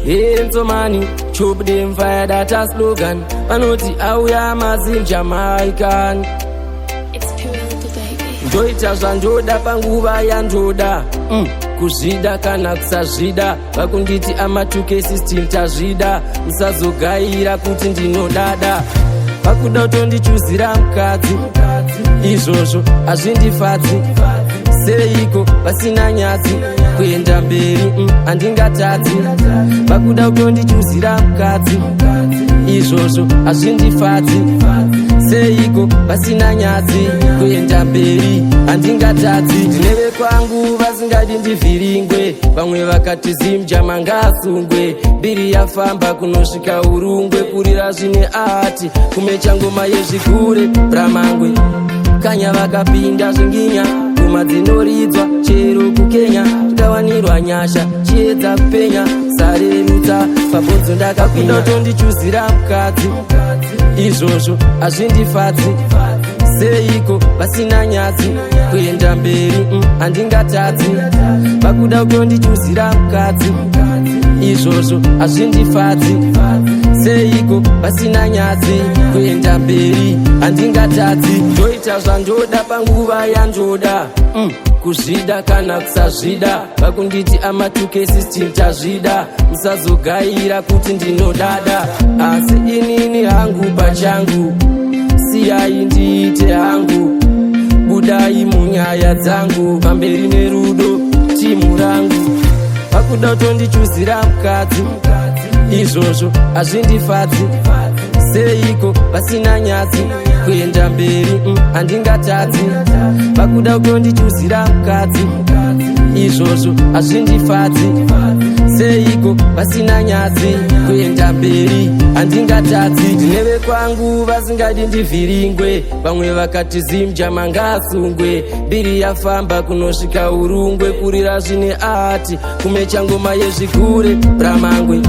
Enzo money, chop them fire, that a slogan. Panoti auya mazin Jamaican. It's Pirelli, baby. Ndoita zvandoda panguva yandoda. Kuzvida kana kusazvida, vakunditi amatuke system tazvida. Musazogaira kuti ndinodada. Vakuda kutondichuzira mukadzi, izvozvo hazvindifadzi. Seiko vasina nyadzi, kuenda mberi handingatadzi. Vakuda kutondichuzira mukadzi, izvozvo hazvindifadzi. Seiko vasina nyadzi, kuenda mberi handingatadzi. Ndineve kwangu vasingadi ndivhiringwe, vamwe vakati zimjama ngasungwe. Mbiri yafamba kunosvika urungwe, kurira zvine ati kumecha ngoma yezvigure bramangwe. Kanya vakapinda zvinginya, ngoma dzinoridzwa chero kukenya. Tikawanirwa nyasha chiedza kupenya, sarerutsa pabvunzo ndakapinda. Kutondichuzira mukadzi, izvozvo hazvindifadzi. Seiko vasina nyadzi, kuenda mberi handingatadzi. Vakuda kutondichuzira mukadzi, izvozvo hazvindifadzi. Seiko vasina nyadzi, kuenda mberi handingatadzi. Ndoita zvandoda panguva yandoda, kuzvida kana kusazvida. Vakunditi amatuke system tazvida. Musazogaira kuti ndinodada, asi inini hangu pachangu. Siyai ndiite hangu, budai munyaya dzangu. Pamberi nerudo timu rangu. Vakuda kutondichuzira mukadzi, izvozvo hazvindifadzi. Seiko vasina nyadzi, kuenda mberi handingatadzi. Vakuda kutondichuzira mukadzi, izvozvo hazvindifadzi. Seiko vasina nyadzi, kuenda mberi handingatadzi. Ndineve kwangu vasingadi ndivhiringwe, vamwe vakati zimjama ngasungwe. Mbiri yafamba kunosvika urungwe, kurira zvine ati kumecha ngoma yezvigure bramangwe.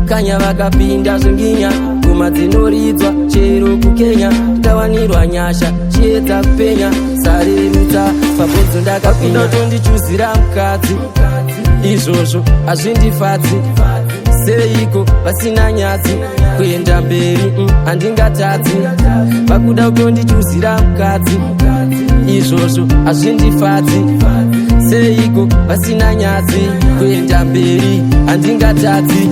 Kanya vakapinda zvinginya, ngoma dzinoridzwa chero kukenya. Tikawanirwa nyasha chiedza kupenya, sarerutsa pabvunzo ndakapinda. Kutondichuzira mukadzi, izvozvo hazvindifadzi. Seiko vasina nyadzi, kuenda mberi handingatadzi. Vakuda kutondichuzira mukadzi, izvozvo hazvindifadzi. Seiko vasina nyadzi, kuenda mberi handingatadzi.